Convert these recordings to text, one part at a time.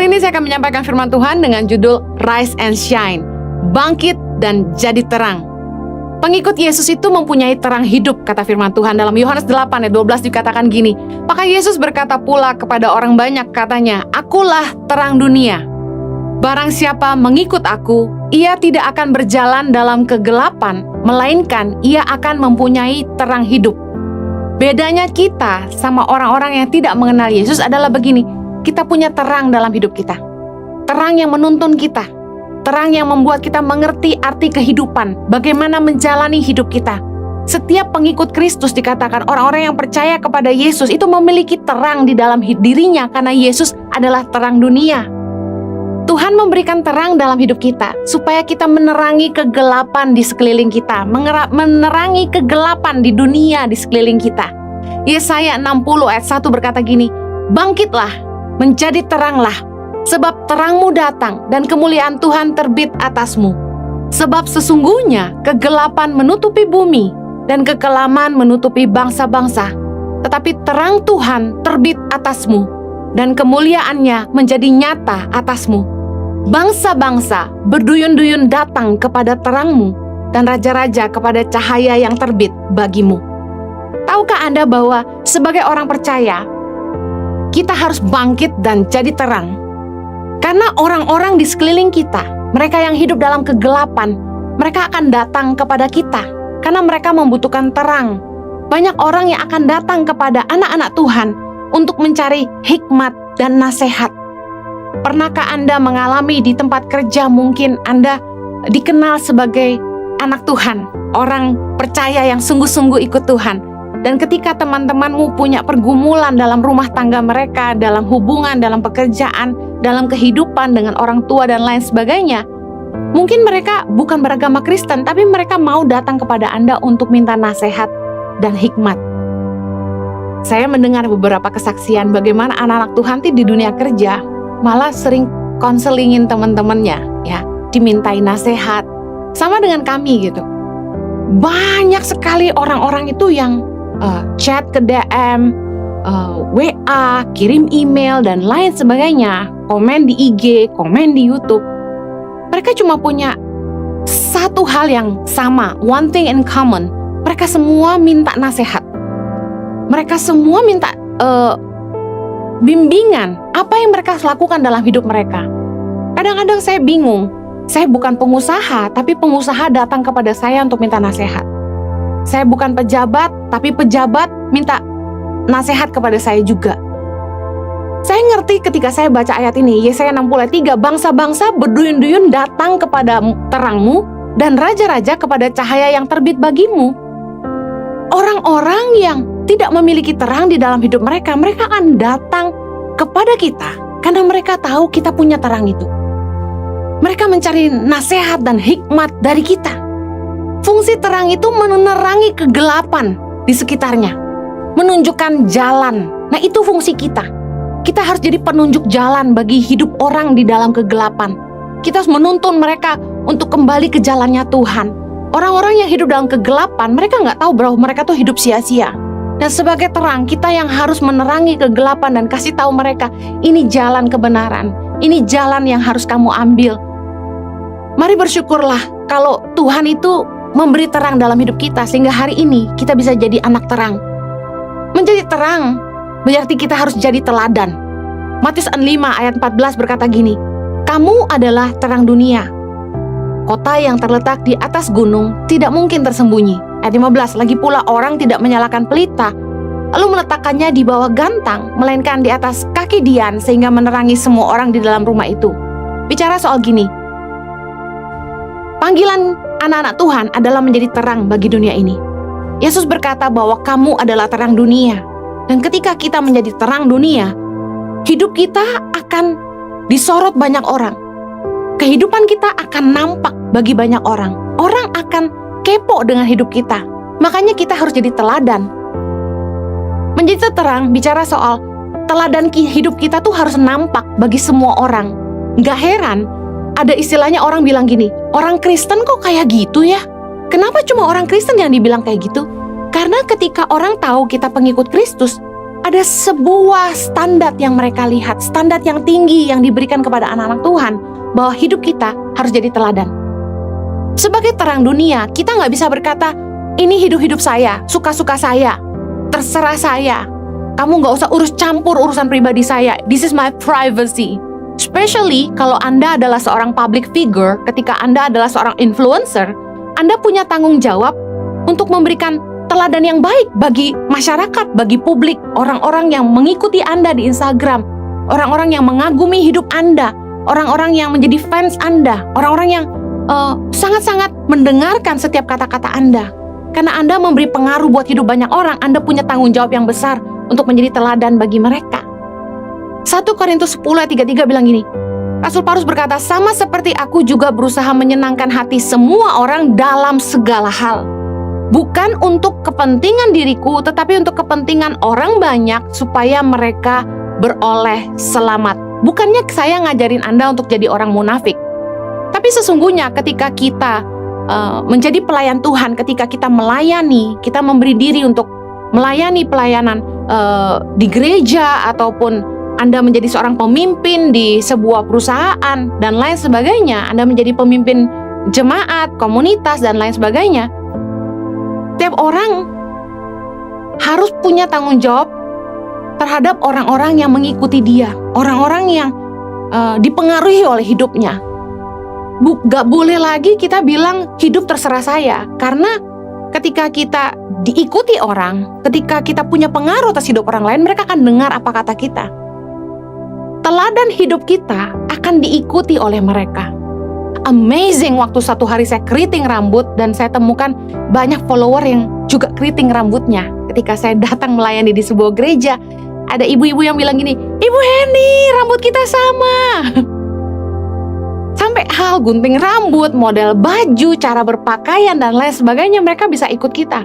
Hari ini saya akan menyampaikan firman Tuhan dengan judul Rise and Shine, bangkit dan jadi terang. Pengikut Yesus itu mempunyai terang hidup, kata firman Tuhan dalam Yohanes 8 ayat 12 dikatakan gini. Maka Yesus berkata pula kepada orang banyak, katanya, "Akulah terang dunia. Barang siapa mengikut aku, ia tidak akan berjalan dalam kegelapan, melainkan ia akan mempunyai terang hidup." Bedanya kita sama orang-orang yang tidak mengenal Yesus adalah begini. Kita punya terang dalam hidup kita. Terang yang menuntun kita. Terang yang membuat kita mengerti arti kehidupan, bagaimana menjalani hidup kita. Setiap pengikut Kristus dikatakan orang-orang yang percaya kepada Yesus itu memiliki terang di dalam dirinya karena Yesus adalah terang dunia. Tuhan memberikan terang dalam hidup kita supaya kita menerangi kegelapan di sekeliling kita, menerangi kegelapan di dunia di sekeliling kita. Yesaya 60 ayat 1 berkata gini, "Bangkitlah, menjadi teranglah, sebab terangmu datang dan kemuliaan Tuhan terbit atasmu. Sebab sesungguhnya kegelapan menutupi bumi dan kekelaman menutupi bangsa-bangsa. Tetapi terang Tuhan terbit atasmu dan kemuliaannya menjadi nyata atasmu. Bangsa-bangsa berduyun-duyun datang kepada terangmu dan raja-raja kepada cahaya yang terbit bagimu." Tahukah Anda bahwa sebagai orang percaya, kita harus bangkit dan jadi terang? Karena orang-orang di sekeliling kita, mereka yang hidup dalam kegelapan, mereka akan datang kepada kita karena mereka membutuhkan terang. Banyak orang yang akan datang kepada anak-anak Tuhan untuk mencari hikmat dan nasihat. Pernahkah Anda mengalami di tempat kerja, mungkin Anda dikenal sebagai anak Tuhan, orang percaya yang sungguh-sungguh ikut Tuhan. Dan ketika teman-temanmu punya pergumulan dalam rumah tangga mereka, dalam hubungan, dalam pekerjaan, dalam kehidupan dengan orang tua dan lain sebagainya, mungkin mereka bukan beragama Kristen, tapi mereka mau datang kepada Anda untuk minta nasihat dan hikmat. Saya mendengar beberapa kesaksian bagaimana anak-anak Tuhan di dunia kerja malah sering konselingin teman-temannya, ya, dimintai nasihat. Sama dengan kami gitu. Banyak sekali orang-orang itu yang chat ke DM, WA, kirim email, dan lain sebagainya, komen di IG, komen di YouTube. Mereka cuma punya satu hal yang sama, one thing in common. Mereka semua minta nasihat. Mereka semua minta bimbingan, apa yang mereka lakukan dalam hidup mereka. Kadang-kadang saya bingung, saya bukan pengusaha, tapi pengusaha datang kepada saya untuk minta nasihat. Saya bukan pejabat, tapi pejabat minta nasihat kepada saya juga. Saya ngerti ketika saya baca ayat ini, Yesaya 60 ayat 3, "Bangsa-bangsa berduyun-duyun datang kepada terangmu, dan raja-raja kepada cahaya yang terbit bagimu." Orang-orang yang tidak memiliki terang di dalam hidup mereka, mereka akan datang kepada kita karena mereka tahu kita punya terang itu. Mereka mencari nasihat dan hikmat dari kita. Fungsi terang itu menerangi kegelapan di sekitarnya, menunjukkan jalan. Nah, itu fungsi kita. Kita harus jadi penunjuk jalan bagi hidup orang di dalam kegelapan. Kita harus menuntun mereka untuk kembali ke jalannya Tuhan. Orang-orang yang hidup dalam kegelapan, mereka nggak tahu bahwa mereka tuh hidup sia-sia. Dan sebagai terang, kita yang harus menerangi kegelapan dan kasih tahu mereka, ini jalan kebenaran, ini jalan yang harus kamu ambil. Mari bersyukurlah kalau Tuhan itu memberi terang dalam hidup kita sehingga hari ini kita bisa jadi anak terang. Menjadi terang berarti kita harus jadi teladan. Matius 5 ayat 14 berkata gini, "Kamu adalah terang dunia. Kota yang terletak di atas gunung tidak mungkin tersembunyi." Ayat 15, "Lagi pula orang tidak menyalakan pelita lalu meletakkannya di bawah gantang, melainkan di atas kaki dian sehingga menerangi semua orang di dalam rumah itu." Bicara soal gini, panggilan anak-anak Tuhan adalah menjadi terang bagi dunia ini. Yesus berkata bahwa kamu adalah terang dunia. Dan ketika kita menjadi terang dunia, hidup kita akan disorot banyak orang. Kehidupan kita akan nampak bagi banyak orang. Orang akan kepo dengan hidup kita. Makanya kita harus jadi teladan. Menjadi terang bicara soal teladan hidup kita tuh harus nampak bagi semua orang. Gak heran ada istilahnya orang bilang gini, orang Kristen kok kayak gitu ya? Kenapa cuma orang Kristen yang dibilang kayak gitu? Karena ketika orang tahu kita pengikut Kristus, Ada sebuah standar yang mereka lihat, standar yang tinggi yang diberikan kepada anak-anak Tuhan, bahwa hidup kita harus jadi teladan. Sebagai terang dunia, kita nggak bisa berkata, ini hidup-hidup saya, suka-suka saya, terserah saya. Kamu nggak usah urus campur urusan pribadi saya. This is my privacy. Especially kalau Anda adalah seorang public figure, ketika Anda adalah seorang influencer, Anda punya tanggung jawab untuk memberikan teladan yang baik bagi masyarakat, bagi publik, orang-orang yang mengikuti Anda di Instagram, orang-orang yang mengagumi hidup Anda, orang-orang yang menjadi fans Anda, orang-orang yang sangat-sangat mendengarkan setiap kata-kata Anda. Karena Anda memberi pengaruh buat hidup banyak orang, Anda punya tanggung jawab yang besar untuk menjadi teladan bagi mereka. 1 Korintus 10 ayat 33 bilang gini, Rasul Paulus berkata, sama seperti aku juga berusaha menyenangkan hati semua orang dalam segala hal. Bukan untuk kepentingan diriku, tetapi untuk kepentingan orang banyak supaya mereka beroleh selamat. Bukannya saya ngajarin Anda untuk jadi orang munafik. Tapi sesungguhnya ketika kita menjadi pelayan Tuhan, ketika kita melayani, kita memberi diri untuk melayani pelayanan di gereja, ataupun Anda menjadi seorang pemimpin di sebuah perusahaan dan lain sebagainya, Anda menjadi pemimpin jemaat, komunitas dan lain sebagainya. Tiap orang harus punya tanggung jawab terhadap orang-orang yang mengikuti dia, orang-orang yang dipengaruhi oleh hidupnya. Gak boleh lagi kita bilang hidup terserah saya, karena ketika kita diikuti orang, ketika kita punya pengaruh atas hidup orang lain, mereka akan dengar apa kata kita. Teladan hidup kita akan diikuti oleh mereka. Amazing, waktu satu hari saya keriting rambut dan saya temukan banyak follower yang juga keriting rambutnya. Ketika saya datang melayani di sebuah gereja, ada ibu-ibu yang bilang gini, Ibu Henny, rambut kita sama. Sampai hal gunting rambut, model baju, cara berpakaian dan lain sebagainya, mereka bisa ikut kita.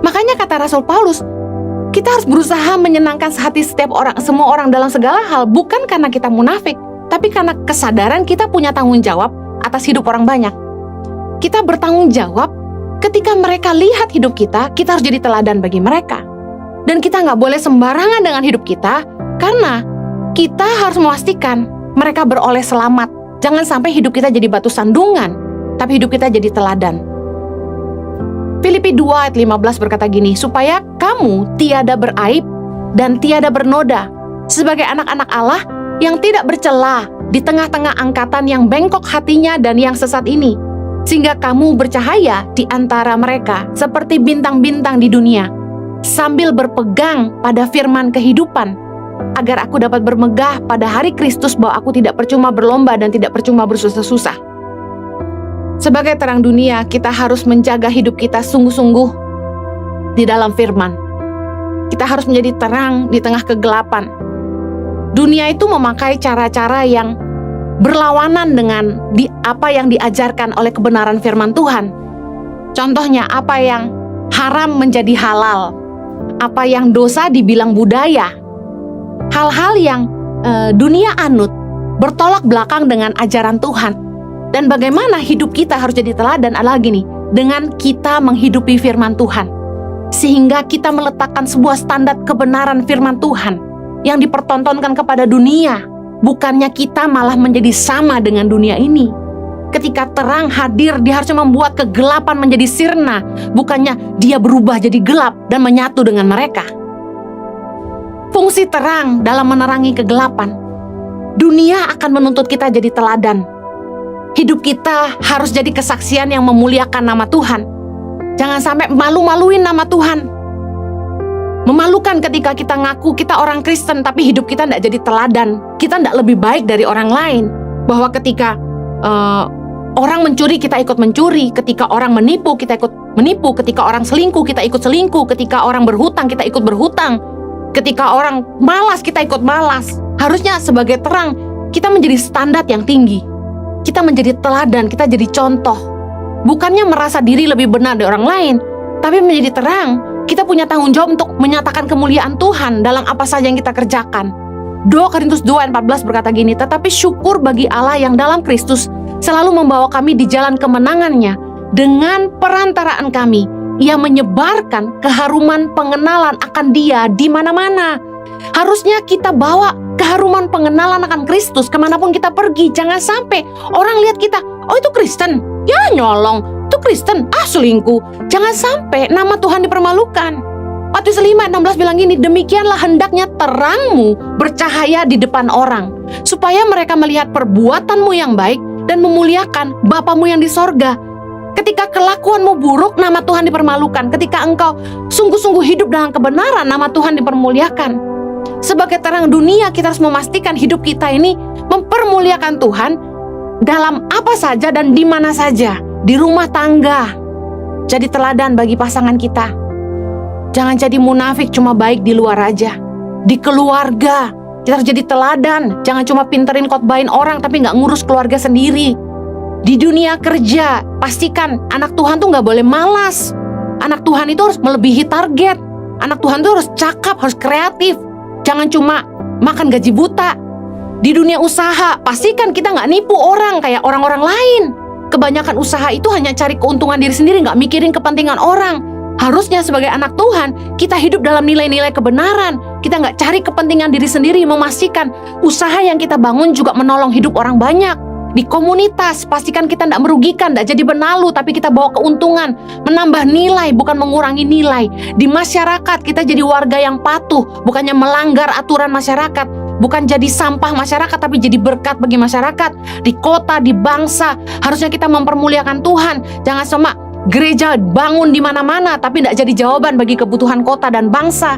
Makanya kata Rasul Paulus, kita harus berusaha menyenangkan hati semua orang dalam segala hal, bukan karena kita munafik, tapi karena kesadaran kita punya tanggung jawab atas hidup orang banyak. Kita bertanggung jawab ketika mereka lihat hidup kita harus jadi teladan bagi mereka. Dan kita nggak boleh sembarangan dengan hidup kita, karena kita harus memastikan mereka beroleh selamat. Jangan sampai hidup kita jadi batu sandungan, tapi hidup kita jadi teladan. Filipi 2 ayat 15 berkata gini, supaya kamu tiada beraib dan tiada bernoda, sebagai anak-anak Allah yang tidak bercela di tengah-tengah angkatan yang bengkok hatinya dan yang sesat ini, sehingga kamu bercahaya di antara mereka seperti bintang-bintang di dunia, sambil berpegang pada firman kehidupan, agar aku dapat bermegah pada hari Kristus bahwa aku tidak percuma berlomba dan tidak percuma bersusah-susah. Sebagai terang dunia, kita harus menjaga hidup kita sungguh-sungguh di dalam firman. Kita harus menjadi terang di tengah kegelapan. Dunia itu memakai cara-cara yang berlawanan dengan apa yang diajarkan oleh kebenaran firman Tuhan. Contohnya, apa yang haram menjadi halal, apa yang dosa dibilang budaya. Hal-hal yang dunia anut bertolak belakang dengan ajaran Tuhan. Dan bagaimana hidup kita harus jadi teladan adalah gini, dengan kita menghidupi firman Tuhan. Sehingga kita meletakkan sebuah standar kebenaran firman Tuhan yang dipertontonkan kepada dunia. Bukannya kita malah menjadi sama dengan dunia ini. Ketika terang hadir, dia harusnya membuat kegelapan menjadi sirna. Bukannya dia berubah jadi gelap dan menyatu dengan mereka. Fungsi terang dalam menerangi kegelapan. Dunia akan menuntut kita jadi teladan. Hidup kita harus jadi kesaksian yang memuliakan nama Tuhan. Jangan sampai malu-maluin nama Tuhan. Memalukan ketika kita ngaku kita orang Kristen, tapi hidup kita tidak jadi teladan. Kita tidak lebih baik dari orang lain. Bahwa ketika orang mencuri, kita ikut mencuri. Ketika orang menipu, kita ikut menipu. Ketika orang selingkuh, kita ikut selingkuh. Ketika orang berhutang, kita ikut berhutang. Ketika orang malas, kita ikut malas. Harusnya sebagai terang, kita menjadi standar yang tinggi. Kita menjadi teladan, kita jadi contoh. Bukannya merasa diri lebih benar dari orang lain, tapi menjadi terang. Kita punya tanggung jawab untuk menyatakan kemuliaan Tuhan dalam apa saja yang kita kerjakan. 2 Korintus 2 ayat 14 berkata gini, tetapi syukur bagi Allah yang dalam Kristus selalu membawa kami di jalan kemenangannya. Dengan perantaraan kami, Ia menyebarkan keharuman pengenalan akan Dia di mana-mana. Harusnya kita bawa keharuman pengenalan akan Kristus kemanapun kita pergi. Jangan sampai orang lihat kita, oh itu Kristen, ya nyolong, itu Kristen, selingkuh. Jangan sampai nama Tuhan dipermalukan. Matius 5 ayat 16 bilang gini, demikianlah hendaknya terangmu bercahaya di depan orang, supaya mereka melihat perbuatanmu yang baik dan memuliakan Bapamu yang di sorga. Ketika kelakuanmu buruk, nama Tuhan dipermalukan. Ketika engkau sungguh-sungguh hidup dengan kebenaran, nama Tuhan dipermuliakan. Sebagai terang dunia, kita harus memastikan hidup kita ini mempermuliakan Tuhan dalam apa saja dan di mana saja. Di rumah tangga, jadi teladan bagi pasangan kita. Jangan jadi munafik cuma baik di luar aja. Di keluarga, kita harus jadi teladan. Jangan cuma pinterin khotbahin orang tapi nggak ngurus keluarga sendiri. Di dunia kerja, pastikan anak Tuhan tuh nggak boleh malas. Anak Tuhan itu harus melebihi target. Anak Tuhan tuh harus cakap, harus kreatif. Jangan cuma makan gaji buta. Di dunia usaha, pastikan kita nggak nipu orang kayak orang-orang lain. Kebanyakan usaha itu hanya cari keuntungan diri sendiri, nggak mikirin kepentingan orang. Harusnya sebagai anak Tuhan, kita hidup dalam nilai-nilai kebenaran. Kita nggak cari kepentingan diri sendiri, memastikan usaha yang kita bangun juga menolong hidup orang banyak. Di komunitas, pastikan kita tidak merugikan, tidak jadi benalu, tapi kita bawa keuntungan, menambah nilai, bukan mengurangi nilai. Di masyarakat, kita jadi warga yang patuh, bukannya melanggar aturan masyarakat, bukan jadi sampah masyarakat, tapi jadi berkat bagi masyarakat. Di kota, di bangsa, harusnya kita mempermuliakan Tuhan. Jangan cuma gereja bangun di mana-mana, tapi tidak jadi jawaban bagi kebutuhan kota dan bangsa.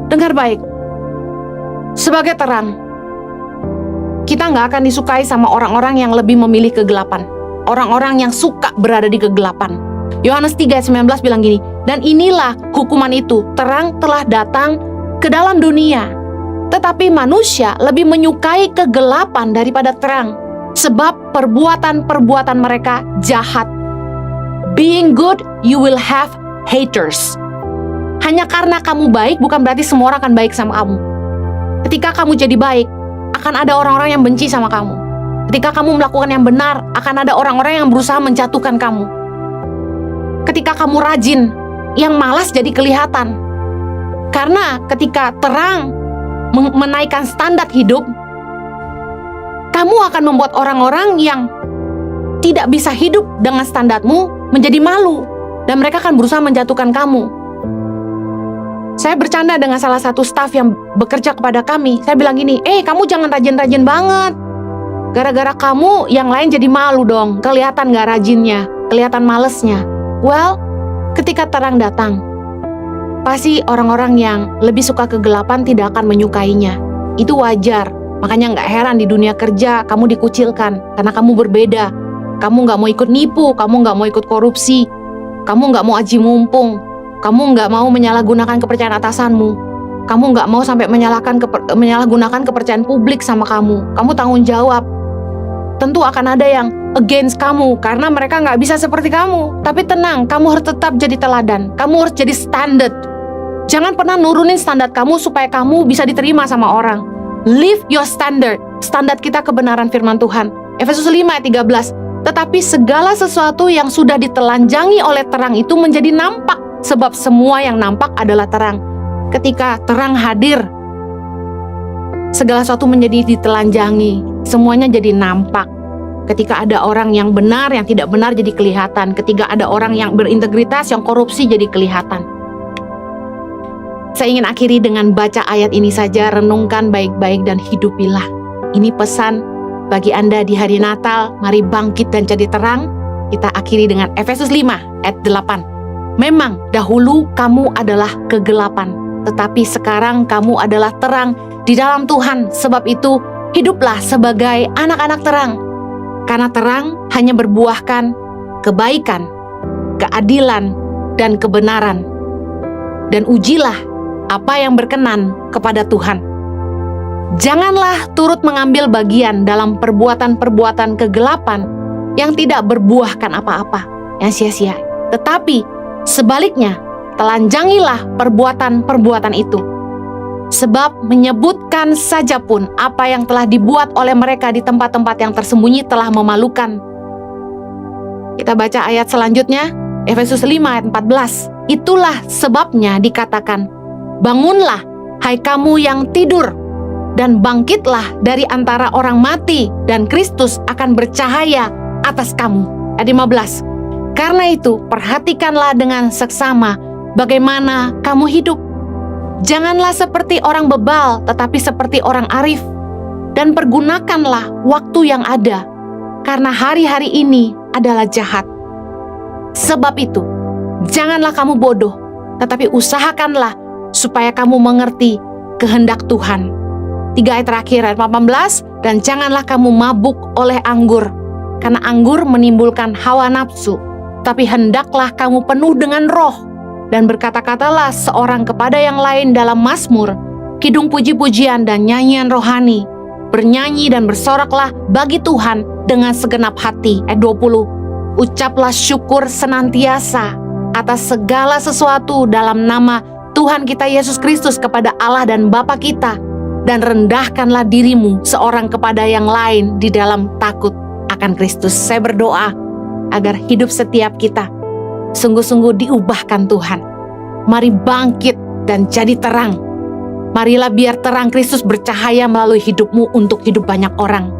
Dengar baik, sebagai terang, kita nggak akan disukai sama orang-orang yang lebih memilih kegelapan. Orang-orang yang suka berada di kegelapan. Yohanes 3 ayat 19 bilang gini, dan inilah hukuman itu, terang telah datang ke dalam dunia, tetapi manusia lebih menyukai kegelapan daripada terang, sebab perbuatan-perbuatan mereka jahat. Being good, you will have haters. Hanya karena kamu baik, bukan berarti semua orang akan baik sama kamu. Ketika kamu jadi baik, akan ada orang-orang yang benci sama kamu. Ketika kamu melakukan yang benar, akan ada orang-orang yang berusaha menjatuhkan kamu. Ketika kamu rajin, yang malas jadi kelihatan. Karena ketika terang menaikkan standar hidup, kamu akan membuat orang-orang yang tidak bisa hidup dengan standarmu menjadi malu. Dan mereka akan berusaha menjatuhkan kamu. Saya bercanda dengan salah satu staf yang bekerja kepada kami. Saya bilang gini, kamu jangan rajin-rajin banget. Gara-gara kamu, yang lain jadi malu dong. Kelihatan gak rajinnya, kelihatan malesnya. Well, ketika terang datang, pasti orang-orang yang lebih suka kegelapan tidak akan menyukainya. Itu wajar. Makanya gak heran di dunia kerja kamu dikucilkan. Karena kamu berbeda. Kamu gak mau ikut nipu, kamu gak mau ikut korupsi. Kamu gak mau aji mumpung. Kamu nggak mau menyalahgunakan kepercayaan atasanmu. Kamu nggak mau sampai menyalahgunakan kepercayaan publik sama kamu. Kamu tanggung jawab. Tentu akan ada yang against kamu karena mereka nggak bisa seperti kamu. Tapi tenang, kamu harus tetap jadi teladan. Kamu harus jadi standard. Jangan pernah nurunin standar kamu supaya kamu bisa diterima sama orang. Live your standard. Standar kita kebenaran firman Tuhan. Efesus 5 ayat 13. Tetapi segala sesuatu yang sudah ditelanjangi oleh terang itu menjadi nampak. Sebab semua yang nampak adalah terang. Ketika terang hadir, segala sesuatu menjadi ditelanjangi. Semuanya jadi nampak. Ketika ada orang yang benar, yang tidak benar jadi kelihatan. Ketika ada orang yang berintegritas, yang korupsi jadi kelihatan. Saya ingin akhiri dengan baca ayat ini saja. Renungkan baik-baik dan hidupilah. Ini pesan bagi Anda di hari Natal. Mari bangkit dan jadi terang. Kita akhiri dengan Efesus 5 ayat 8. Memang dahulu kamu adalah kegelapan, tetapi sekarang kamu adalah terang di dalam Tuhan. Sebab itu, hiduplah sebagai anak-anak terang. Karena terang hanya berbuahkan kebaikan, keadilan, dan kebenaran. Dan ujilah apa yang berkenan kepada Tuhan. Janganlah turut mengambil bagian dalam perbuatan-perbuatan kegelapan yang tidak berbuahkan apa-apa, yang sia-sia. Tetapi sebaliknya, telanjangilah perbuatan-perbuatan itu. Sebab menyebutkan saja pun apa yang telah dibuat oleh mereka di tempat-tempat yang tersembunyi telah memalukan. Kita baca ayat selanjutnya, Efesus 5 ayat 14. Itulah sebabnya dikatakan, Bangunlah, hai kamu yang tidur, dan bangkitlah dari antara orang mati, dan Kristus akan bercahaya atas kamu. Ayat 15. Karena itu, perhatikanlah dengan seksama bagaimana kamu hidup. Janganlah seperti orang bebal, tetapi seperti orang arif. Dan pergunakanlah waktu yang ada, karena hari-hari ini adalah jahat. Sebab itu, janganlah kamu bodoh, tetapi usahakanlah supaya kamu mengerti kehendak Tuhan. 3 ayat terakhir, ayat 18. Dan janganlah kamu mabuk oleh anggur, karena anggur menimbulkan hawa nafsu. Tapi hendaklah kamu penuh dengan roh, dan berkata-katalah seorang kepada yang lain dalam mazmur, kidung puji-pujian dan nyanyian rohani. Bernyanyi dan bersoraklah bagi Tuhan dengan segenap hati. Ayat 20. Ucaplah syukur senantiasa atas segala sesuatu dalam nama Tuhan kita Yesus Kristus kepada Allah dan Bapa kita. Dan rendahkanlah dirimu seorang kepada yang lain di dalam takut akan Kristus. Saya berdoa agar hidup setiap kita sungguh-sungguh diubahkan Tuhan. Mari bangkit dan jadi terang. Marilah biar terang Kristus bercahaya melalui hidupmu untuk hidup banyak orang.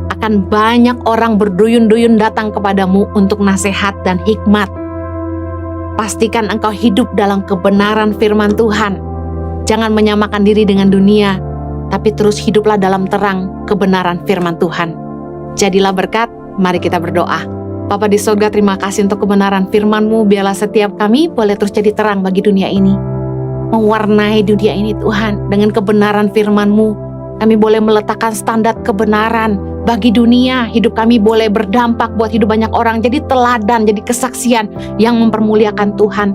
Akan banyak orang berduyun-duyun datang kepadamu untuk nasihat dan hikmat. Pastikan engkau hidup dalam kebenaran firman Tuhan. Jangan menyamakan diri dengan dunia, tapi terus hiduplah dalam terang kebenaran firman Tuhan. Jadilah berkat, mari kita berdoa. Bapa di sorga, terima kasih untuk kebenaran firman-Mu. Biarlah setiap kami boleh terus jadi terang bagi dunia ini. Mewarnai dunia ini Tuhan dengan kebenaran firman-Mu. Kami boleh meletakkan standar kebenaran bagi dunia. Hidup kami boleh berdampak buat hidup banyak orang. Jadi teladan, jadi kesaksian yang mempermuliakan Tuhan.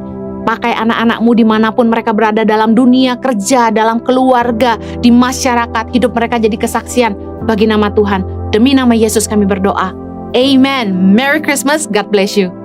Pakai anak-anak-Mu dimanapun mereka berada dalam dunia kerja, dalam keluarga, di masyarakat. Hidup mereka jadi kesaksian bagi nama Tuhan. Demi nama Yesus kami berdoa. Amen. Merry Christmas. God bless you.